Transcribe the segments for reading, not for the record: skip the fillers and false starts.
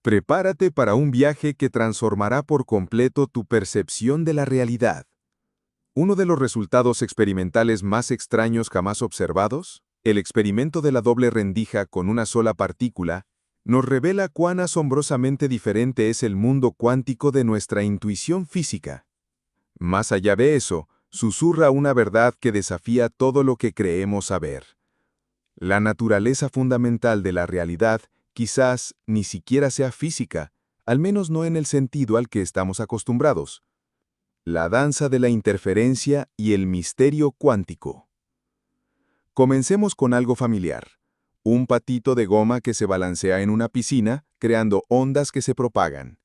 Prepárate para un viaje que transformará por completo tu percepción de la realidad. Uno de los resultados experimentales más extraños jamás observados, el experimento de la doble rendija con una sola partícula, nos revela cuán asombrosamente diferente es el mundo cuántico de nuestra intuición física. Más allá de eso, susurra una verdad que desafía todo lo que creemos saber. La naturaleza fundamental de la realidad quizás ni siquiera sea física, al menos no en el sentido al que estamos acostumbrados. La danza de la interferencia y el misterio cuántico. Comencemos con algo familiar. Un patito de goma que se balancea en una piscina, creando ondas que se propagan.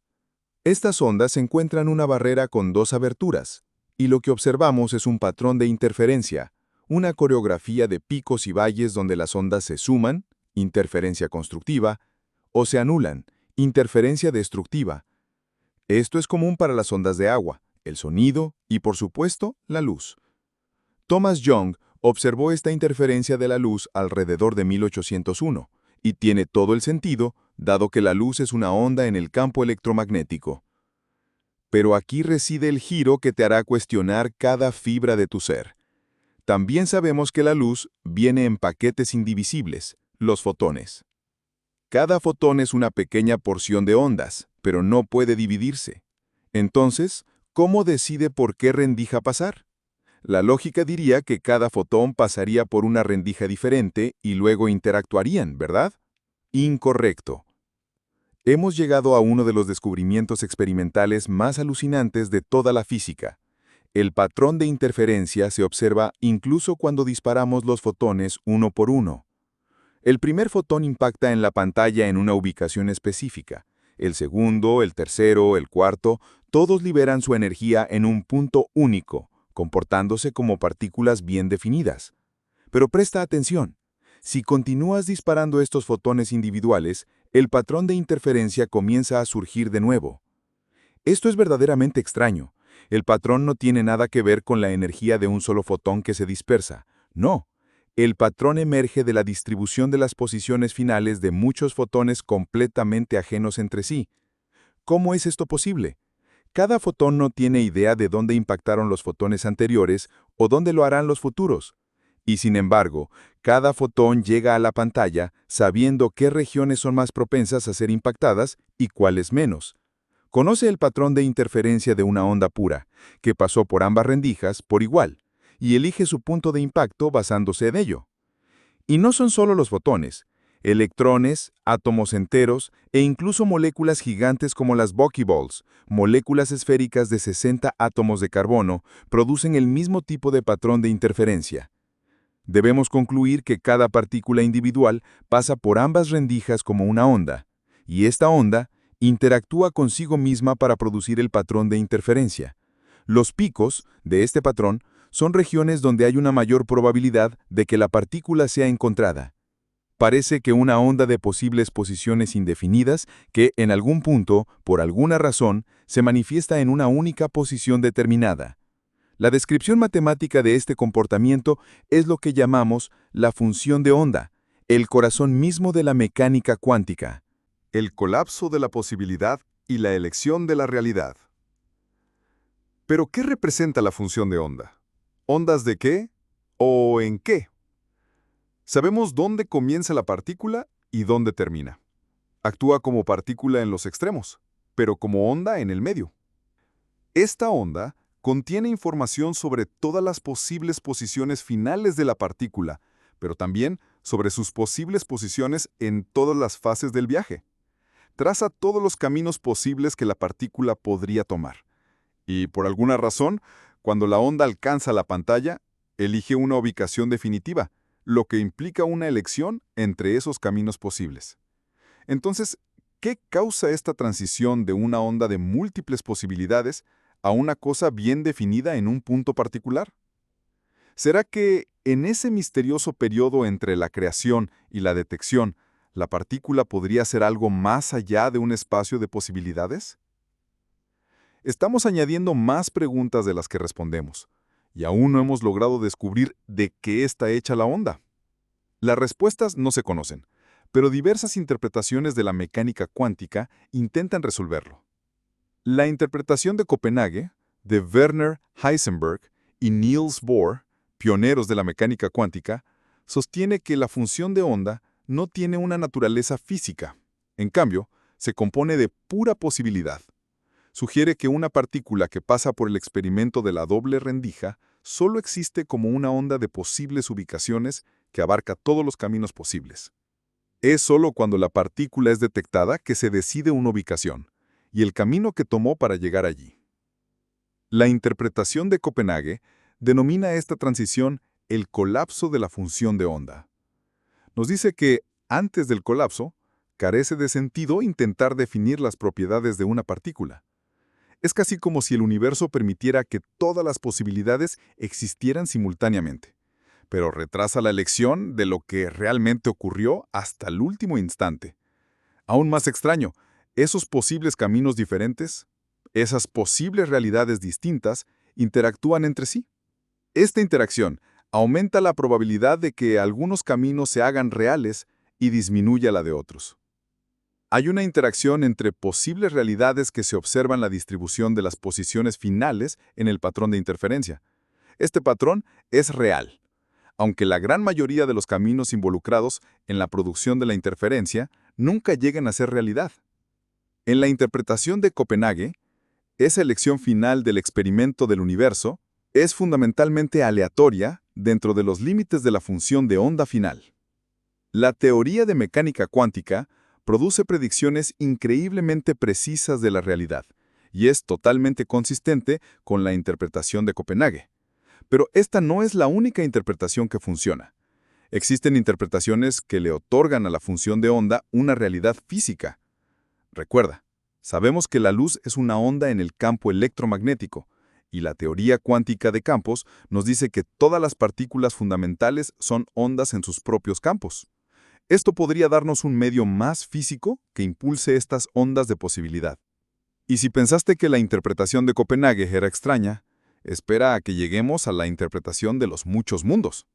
Estas ondas encuentran una barrera con dos aberturas, y lo que observamos es un patrón de interferencia, una coreografía de picos y valles donde las ondas se suman, interferencia constructiva, o se anulan, interferencia destructiva. Esto es común para las ondas de agua, el sonido y, por supuesto, la luz. Thomas Young observó esta interferencia de la luz alrededor de 1801, y tiene todo el sentido, dado que la luz es una onda en el campo electromagnético. Pero aquí reside el giro que te hará cuestionar cada fibra de tu ser. También sabemos que la luz viene en paquetes indivisibles, los fotones. Cada fotón es una pequeña porción de ondas, pero no puede dividirse. Entonces, ¿cómo decide por qué rendija pasar? La lógica diría que cada fotón pasaría por una rendija diferente y luego interactuarían, ¿verdad? Incorrecto. Hemos llegado a uno de los descubrimientos experimentales más alucinantes de toda la física. El patrón de interferencia se observa incluso cuando disparamos los fotones uno por uno. El primer fotón impacta en la pantalla en una ubicación específica. El segundo, el tercero, el cuarto, todos liberan su energía en un punto único, comportándose como partículas bien definidas. Pero presta atención. Si continúas disparando estos fotones individuales, el patrón de interferencia comienza a surgir de nuevo. Esto es verdaderamente extraño. El patrón no tiene nada que ver con la energía de un solo fotón que se dispersa. No. El patrón emerge de la distribución de las posiciones finales de muchos fotones completamente ajenos entre sí. ¿Cómo es esto posible? Cada fotón no tiene idea de dónde impactaron los fotones anteriores o dónde lo harán los futuros. Y sin embargo, cada fotón llega a la pantalla sabiendo qué regiones son más propensas a ser impactadas y cuáles menos. Conoce el patrón de interferencia de una onda pura, que pasó por ambas rendijas por igual, y elige su punto de impacto basándose en ello. Y no son solo los fotones. Electrones, átomos enteros e incluso moléculas gigantes como las buckyballs, moléculas esféricas de 60 átomos de carbono, producen el mismo tipo de patrón de interferencia. Debemos concluir que cada partícula individual pasa por ambas rendijas como una onda, y esta onda interactúa consigo misma para producir el patrón de interferencia. Los picos de este patrón son regiones donde hay una mayor probabilidad de que la partícula sea encontrada. Parece que una onda de posibles posiciones indefinidas que, en algún punto, por alguna razón, se manifiesta en una única posición determinada. La descripción matemática de este comportamiento es lo que llamamos la función de onda, el corazón mismo de la mecánica cuántica. El colapso de la posibilidad y la elección de la realidad. ¿Pero qué representa la función de onda? ¿Ondas de qué? ¿O en qué? Sabemos dónde comienza la partícula y dónde termina. Actúa como partícula en los extremos, pero como onda en el medio. Esta onda contiene información sobre todas las posibles posiciones finales de la partícula, pero también sobre sus posibles posiciones en todas las fases del viaje. Traza todos los caminos posibles que la partícula podría tomar. Y por alguna razón, cuando la onda alcanza la pantalla, elige una ubicación definitiva, lo que implica una elección entre esos caminos posibles. Entonces, ¿qué causa esta transición de una onda de múltiples posibilidades a una cosa bien definida en un punto particular? ¿Será que en ese misterioso periodo entre la creación y la detección, la partícula podría ser algo más allá de un espacio de posibilidades? Estamos añadiendo más preguntas de las que respondemos, y aún no hemos logrado descubrir de qué está hecha la onda. Las respuestas no se conocen, pero diversas interpretaciones de la mecánica cuántica intentan resolverlo. La interpretación de Copenhague, de Werner Heisenberg y Niels Bohr, pioneros de la mecánica cuántica, sostiene que la función de onda no tiene una naturaleza física. En cambio, se compone de pura posibilidad. Sugiere que una partícula que pasa por el experimento de la doble rendija solo existe como una onda de posibles ubicaciones que abarca todos los caminos posibles. Es solo cuando la partícula es detectada que se decide una ubicación y el camino que tomó para llegar allí. La interpretación de Copenhague denomina esta transición el colapso de la función de onda. Nos dice que, antes del colapso, carece de sentido intentar definir las propiedades de una partícula. Es casi como si el universo permitiera que todas las posibilidades existieran simultáneamente, pero retrasa la elección de lo que realmente ocurrió hasta el último instante. Aún más extraño, esos posibles caminos diferentes, esas posibles realidades distintas, interactúan entre sí. Esta interacción aumenta la probabilidad de que algunos caminos se hagan reales y disminuya la de otros. Hay una interacción entre posibles realidades que se observa en la distribución de las posiciones finales en el patrón de interferencia. Este patrón es real, aunque la gran mayoría de los caminos involucrados en la producción de la interferencia nunca lleguen a ser realidad. En la interpretación de Copenhague, esa elección final del experimento del universo es fundamentalmente aleatoria dentro de los límites de la función de onda final. La teoría de mecánica cuántica produce predicciones increíblemente precisas de la realidad y es totalmente consistente con la interpretación de Copenhague. Pero esta no es la única interpretación que funciona. Existen interpretaciones que le otorgan a la función de onda una realidad física. Recuerda, sabemos que la luz es una onda en el campo electromagnético, y la teoría cuántica de campos nos dice que todas las partículas fundamentales son ondas en sus propios campos. Esto podría darnos un medio más físico que impulse estas ondas de posibilidad. Y si pensaste que la interpretación de Copenhague era extraña, espera a que lleguemos a la interpretación de los muchos mundos,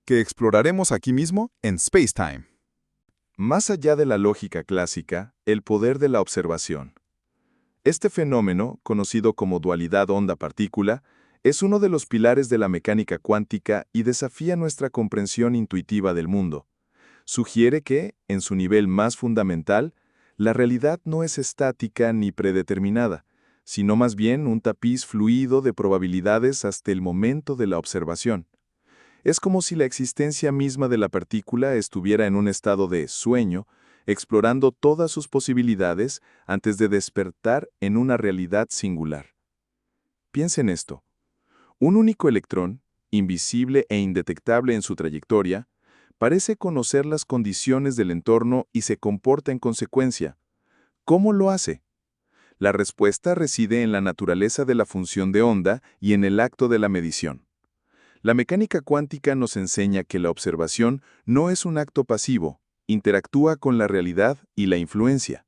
que exploraremos aquí mismo en Spacetime. Más allá de la lógica clásica, el poder de la observación. Este fenómeno, conocido como dualidad onda-partícula, es uno de los pilares de la mecánica cuántica y desafía nuestra comprensión intuitiva del mundo. Sugiere que, en su nivel más fundamental, la realidad no es estática ni predeterminada, sino más bien un tapiz fluido de probabilidades hasta el momento de la observación. Es como si la existencia misma de la partícula estuviera en un estado de sueño, explorando todas sus posibilidades antes de despertar en una realidad singular. Piensa en esto. Un único electrón, invisible e indetectable en su trayectoria, parece conocer las condiciones del entorno y se comporta en consecuencia. ¿Cómo lo hace? La respuesta reside en la naturaleza de la función de onda y en el acto de la medición. La mecánica cuántica nos enseña que la observación no es un acto pasivo, interactúa con la realidad y la influencia.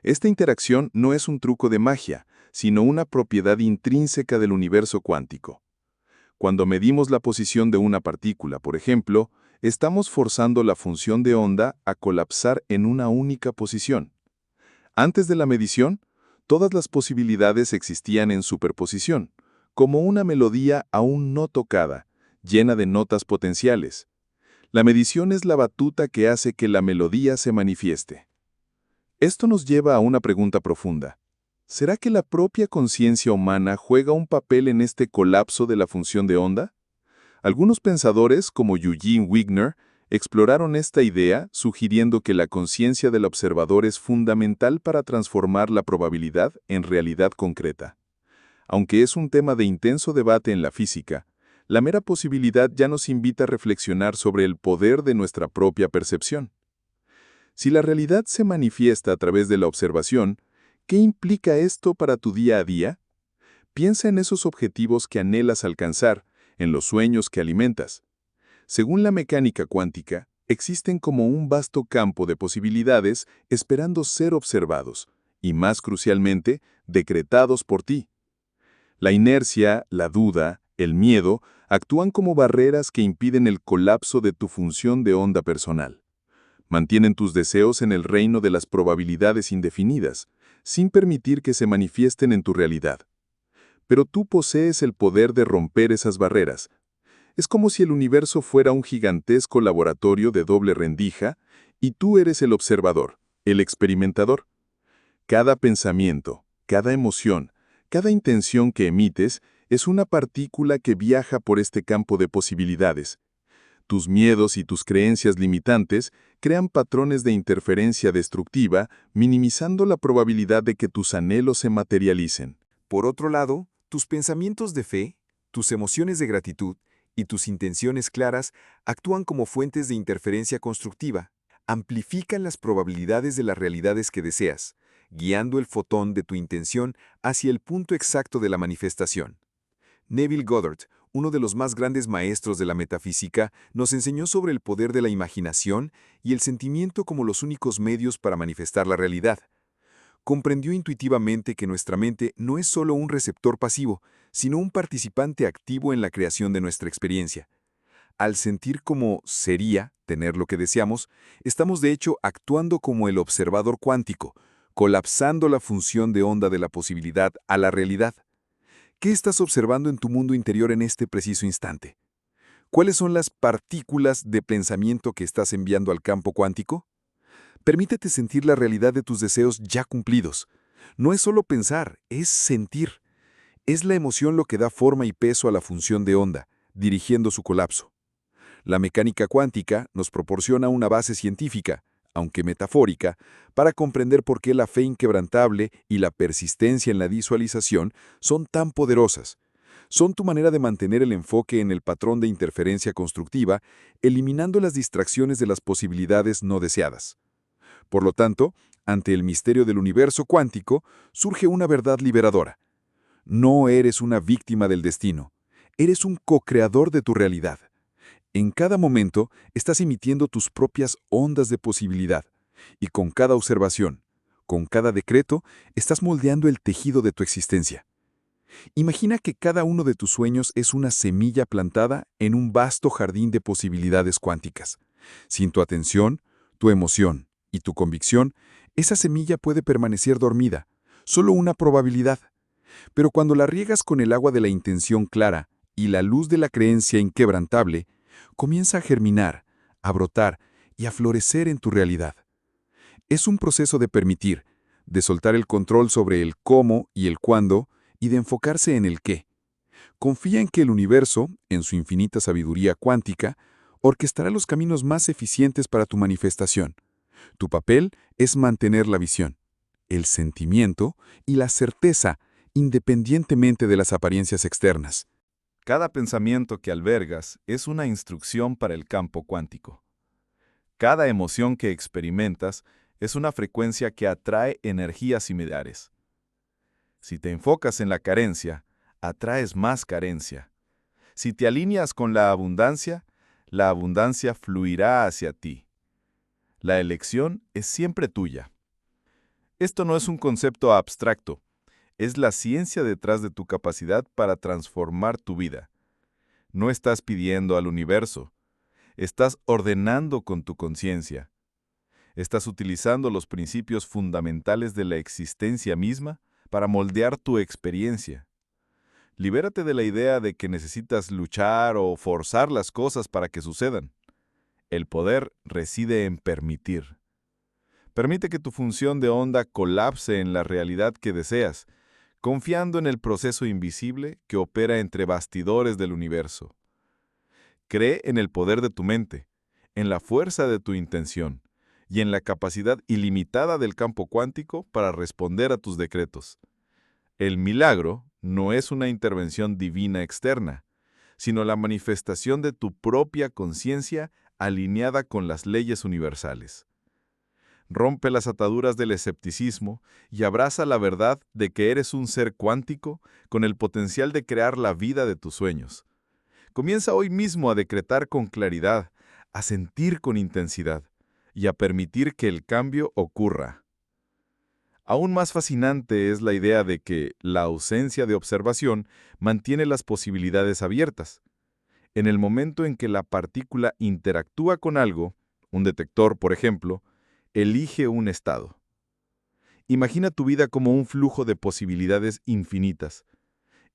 Esta interacción no es un truco de magia, sino una propiedad intrínseca del universo cuántico. Cuando medimos la posición de una partícula, por ejemplo, estamos forzando la función de onda a colapsar en una única posición. Antes de la medición, todas las posibilidades existían en superposición, como una melodía aún no tocada, llena de notas potenciales. La medición es la batuta que hace que la melodía se manifieste. Esto nos lleva a una pregunta profunda. ¿Será que la propia conciencia humana juega un papel en este colapso de la función de onda? Algunos pensadores, como Eugene Wigner, exploraron esta idea sugiriendo que la conciencia del observador es fundamental para transformar la probabilidad en realidad concreta. Aunque es un tema de intenso debate en la física, la mera posibilidad ya nos invita a reflexionar sobre el poder de nuestra propia percepción. Si la realidad se manifiesta a través de la observación, ¿qué implica esto para tu día a día? Piensa en esos objetivos que anhelas alcanzar, en los sueños que alimentas. Según la mecánica cuántica, existen como un vasto campo de posibilidades esperando ser observados, y más crucialmente, decretados por ti. La inercia, la duda, el miedo, actúan como barreras que impiden el colapso de tu función de onda personal. Mantienen tus deseos en el reino de las probabilidades indefinidas, sin permitir que se manifiesten en tu realidad. Pero tú posees el poder de romper esas barreras. Es como si el universo fuera un gigantesco laboratorio de doble rendija y tú eres el observador, el experimentador. Cada pensamiento, cada emoción, cada intención que emites es una partícula que viaja por este campo de posibilidades. Tus miedos y tus creencias limitantes crean patrones de interferencia destructiva, minimizando la probabilidad de que tus anhelos se materialicen. Por otro lado, tus pensamientos de fe, tus emociones de gratitud y tus intenciones claras actúan como fuentes de interferencia constructiva, amplifican las probabilidades de las realidades que deseas, guiando el fotón de tu intención hacia el punto exacto de la manifestación. Neville Goddard, uno de los más grandes maestros de la metafísica, nos enseñó sobre el poder de la imaginación y el sentimiento como los únicos medios para manifestar la realidad. Comprendió intuitivamente que nuestra mente no es solo un receptor pasivo, sino un participante activo en la creación de nuestra experiencia. Al sentir como sería tener lo que deseamos, estamos de hecho actuando como el observador cuántico, colapsando la función de onda de la posibilidad a la realidad. ¿Qué estás observando en tu mundo interior en este preciso instante? ¿Cuáles son las partículas de pensamiento que estás enviando al campo cuántico? Permítete sentir la realidad de tus deseos ya cumplidos. No es solo pensar, es sentir. Es la emoción lo que da forma y peso a la función de onda, dirigiendo su colapso. La mecánica cuántica nos proporciona una base científica, aunque metafórica, para comprender por qué la fe inquebrantable y la persistencia en la visualización son tan poderosas. Son tu manera de mantener el enfoque en el patrón de interferencia constructiva, eliminando las distracciones de las posibilidades no deseadas. Por lo tanto, ante el misterio del universo cuántico, surge una verdad liberadora. No eres una víctima del destino, eres un co-creador de tu realidad. En cada momento estás emitiendo tus propias ondas de posibilidad, y con cada observación, con cada decreto, estás moldeando el tejido de tu existencia. Imagina que cada uno de tus sueños es una semilla plantada en un vasto jardín de posibilidades cuánticas. Sin tu atención, tu emoción y tu convicción, esa semilla puede permanecer dormida, solo una probabilidad. Pero cuando la riegas con el agua de la intención clara y la luz de la creencia inquebrantable, comienza a germinar, a brotar y a florecer en tu realidad. Es un proceso de permitir, de soltar el control sobre el cómo y el cuándo y de enfocarse en el qué. Confía en que el universo, en su infinita sabiduría cuántica, orquestará los caminos más eficientes para tu manifestación. Tu papel es mantener la visión, el sentimiento y la certeza independientemente de las apariencias externas. Cada pensamiento que albergas es una instrucción para el campo cuántico. Cada emoción que experimentas es una frecuencia que atrae energías similares. Si te enfocas en la carencia, atraes más carencia. Si te alineas con la abundancia fluirá hacia ti. La elección es siempre tuya. Esto no es un concepto abstracto. Es la ciencia detrás de tu capacidad para transformar tu vida. No estás pidiendo al universo, estás ordenando con tu conciencia. Estás utilizando los principios fundamentales de la existencia misma para moldear tu experiencia. Libérate de la idea de que necesitas luchar o forzar las cosas para que sucedan. El poder reside en permitir. Permite que tu función de onda colapse en la realidad que deseas, confiando en el proceso invisible que opera entre bastidores del universo. Cree en el poder de tu mente, en la fuerza de tu intención y en la capacidad ilimitada del campo cuántico para responder a tus decretos. El milagro no es una intervención divina externa, sino la manifestación de tu propia conciencia alineada con las leyes universales. Rompe las ataduras del escepticismo y abraza la verdad de que eres un ser cuántico con el potencial de crear la vida de tus sueños. Comienza hoy mismo a decretar con claridad, a sentir con intensidad y a permitir que el cambio ocurra. Aún más fascinante es la idea de que la ausencia de observación mantiene las posibilidades abiertas. En el momento en que la partícula interactúa con algo, un detector, por ejemplo, elige un estado. Imagina tu vida como un flujo de posibilidades infinitas,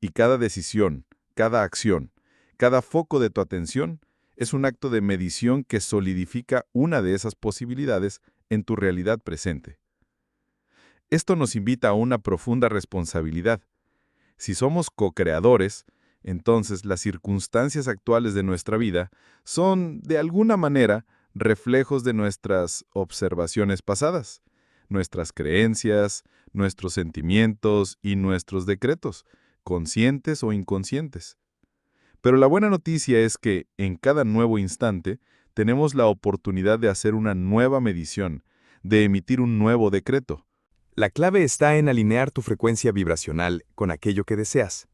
y cada decisión, cada acción, cada foco de tu atención es un acto de medición que solidifica una de esas posibilidades en tu realidad presente. Esto nos invita a una profunda responsabilidad. Si somos co-creadores, entonces las circunstancias actuales de nuestra vida son, de alguna manera, reflejos de nuestras observaciones pasadas, nuestras creencias, nuestros sentimientos y nuestros decretos, conscientes o inconscientes. Pero la buena noticia es que, en cada nuevo instante, tenemos la oportunidad de hacer una nueva medición, de emitir un nuevo decreto. La clave está en alinear tu frecuencia vibracional con aquello que deseas.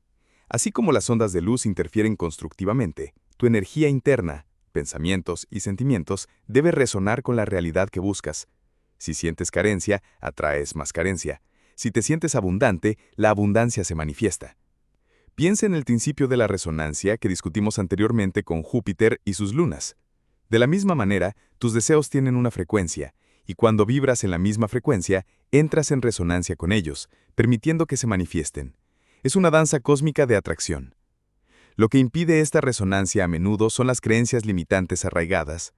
Así como las ondas de luz interfieren constructivamente, tu energía interna, pensamientos y sentimientos debe resonar con la realidad que buscas. Si sientes carencia, atraes más carencia. Si te sientes abundante, la abundancia se manifiesta. Piensa en el principio de la resonancia que discutimos anteriormente con Júpiter y sus lunas. De la misma manera, tus deseos tienen una frecuencia, y cuando vibras en la misma frecuencia, entras en resonancia con ellos, permitiendo que se manifiesten. Es una danza cósmica de atracción. Lo que impide esta resonancia a menudo son las creencias limitantes arraigadas.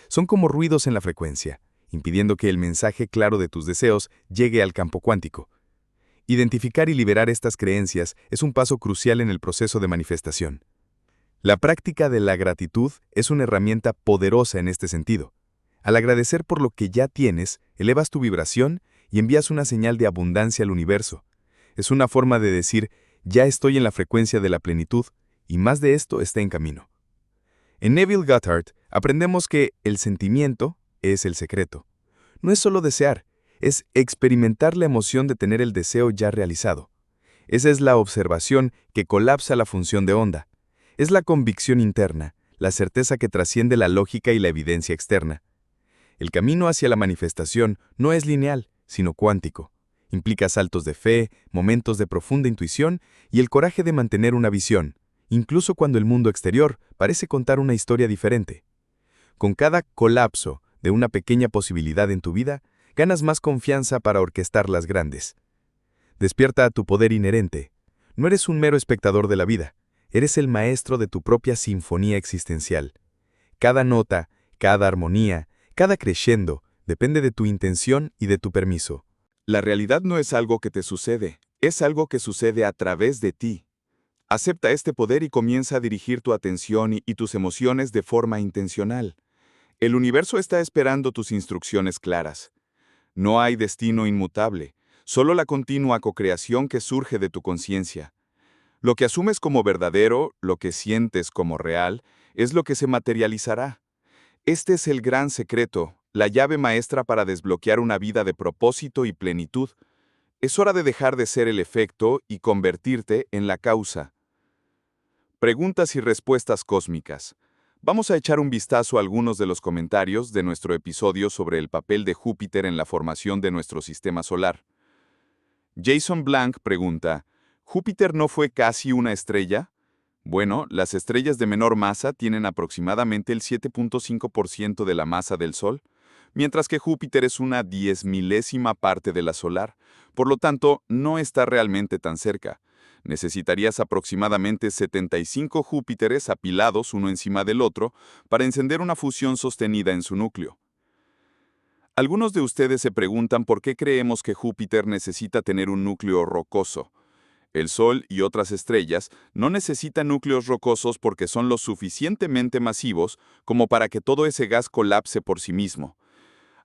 Son como ruidos en la frecuencia, impidiendo que el mensaje claro de tus deseos llegue al campo cuántico. Identificar y liberar estas creencias es un paso crucial en el proceso de manifestación. La práctica de la gratitud es una herramienta poderosa en este sentido. Al agradecer por lo que ya tienes, elevas tu vibración y envías una señal de abundancia al universo. Es una forma de decir, ya estoy en la frecuencia de la plenitud, y más de esto está en camino. En Neville Goddard aprendemos que el sentimiento es el secreto. No es solo desear, es experimentar la emoción de tener el deseo ya realizado. Esa es la observación que colapsa la función de onda. Es la convicción interna, la certeza que trasciende la lógica y la evidencia externa. El camino hacia la manifestación no es lineal, sino cuántico. Implica saltos de fe, momentos de profunda intuición y el coraje de mantener una visión, incluso cuando el mundo exterior parece contar una historia diferente. Con cada colapso de una pequeña posibilidad en tu vida, ganas más confianza para orquestar las grandes. Despierta a tu poder inherente. No eres un mero espectador de la vida, eres el maestro de tu propia sinfonía existencial. Cada nota, cada armonía, cada crescendo depende de tu intención y de tu permiso. La realidad no es algo que te sucede, es algo que sucede a través de ti. Acepta este poder y comienza a dirigir tu atención y tus emociones de forma intencional. El universo está esperando tus instrucciones claras. No hay destino inmutable, solo la continua cocreación que surge de tu conciencia. Lo que asumes como verdadero, lo que sientes como real, es lo que se materializará. Este es el gran secreto, la llave maestra para desbloquear una vida de propósito y plenitud. Es hora de dejar de ser el efecto y convertirte en la causa. Preguntas y respuestas cósmicas. Vamos a echar un vistazo a algunos de los comentarios de nuestro episodio sobre el papel de Júpiter en la formación de nuestro sistema solar. Jason Blank pregunta, ¿Júpiter no fue casi una estrella? Bueno, las estrellas de menor masa tienen aproximadamente el 7.5% de la masa del Sol, mientras que Júpiter es una 10.000ª parte de la solar, por lo tanto, no está realmente tan cerca. Necesitarías aproximadamente 75 Júpiteres apilados uno encima del otro para encender una fusión sostenida en su núcleo. Algunos de ustedes se preguntan por qué creemos que Júpiter necesita tener un núcleo rocoso. El Sol y otras estrellas no necesitan núcleos rocosos porque son lo suficientemente masivos como para que todo ese gas colapse por sí mismo.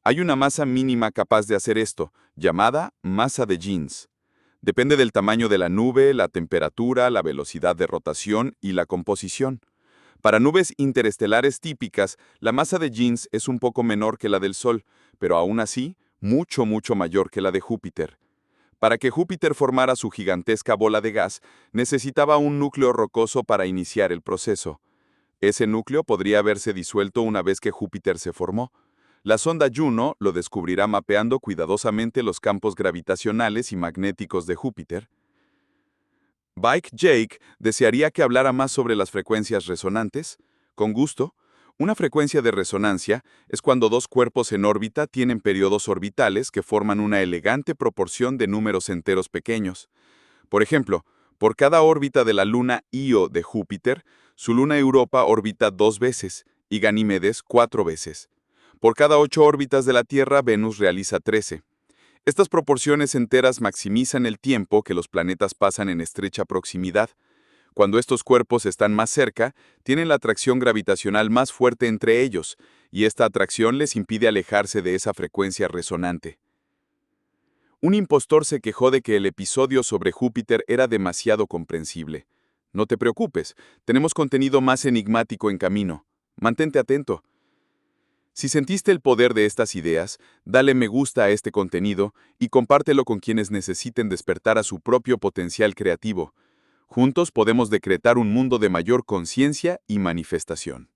Hay una masa mínima capaz de hacer esto, llamada masa de Jeans. Depende del tamaño de la nube, la temperatura, la velocidad de rotación y la composición. Para nubes interestelares típicas, la masa de Jeans es un poco menor que la del Sol, pero aún así, mucho mayor que la de Júpiter. Para que Júpiter formara su gigantesca bola de gas, necesitaba un núcleo rocoso para iniciar el proceso. Ese núcleo podría haberse disuelto una vez que Júpiter se formó. La sonda Juno lo descubrirá mapeando cuidadosamente los campos gravitacionales y magnéticos de Júpiter. Bike Jake desearía que hablara más sobre las frecuencias resonantes. Con gusto. Una frecuencia de resonancia es cuando dos cuerpos en órbita tienen periodos orbitales que forman una elegante proporción de números enteros pequeños. Por ejemplo, por cada órbita de la luna Io de Júpiter, su luna Europa orbita 2 veces y Ganímedes 4 veces. Por cada 8 órbitas de la Tierra, Venus realiza 13. Estas proporciones enteras maximizan el tiempo que los planetas pasan en estrecha proximidad. Cuando estos cuerpos están más cerca, tienen la atracción gravitacional más fuerte entre ellos, y esta atracción les impide alejarse de esa frecuencia resonante. Un impostor se quejó de que el episodio sobre Júpiter era demasiado comprensible. No te preocupes, tenemos contenido más enigmático en camino. Mantente atento. Si sentiste el poder de estas ideas, dale me gusta a este contenido y compártelo con quienes necesiten despertar a su propio potencial creativo. Juntos podemos decretar un mundo de mayor conciencia y manifestación.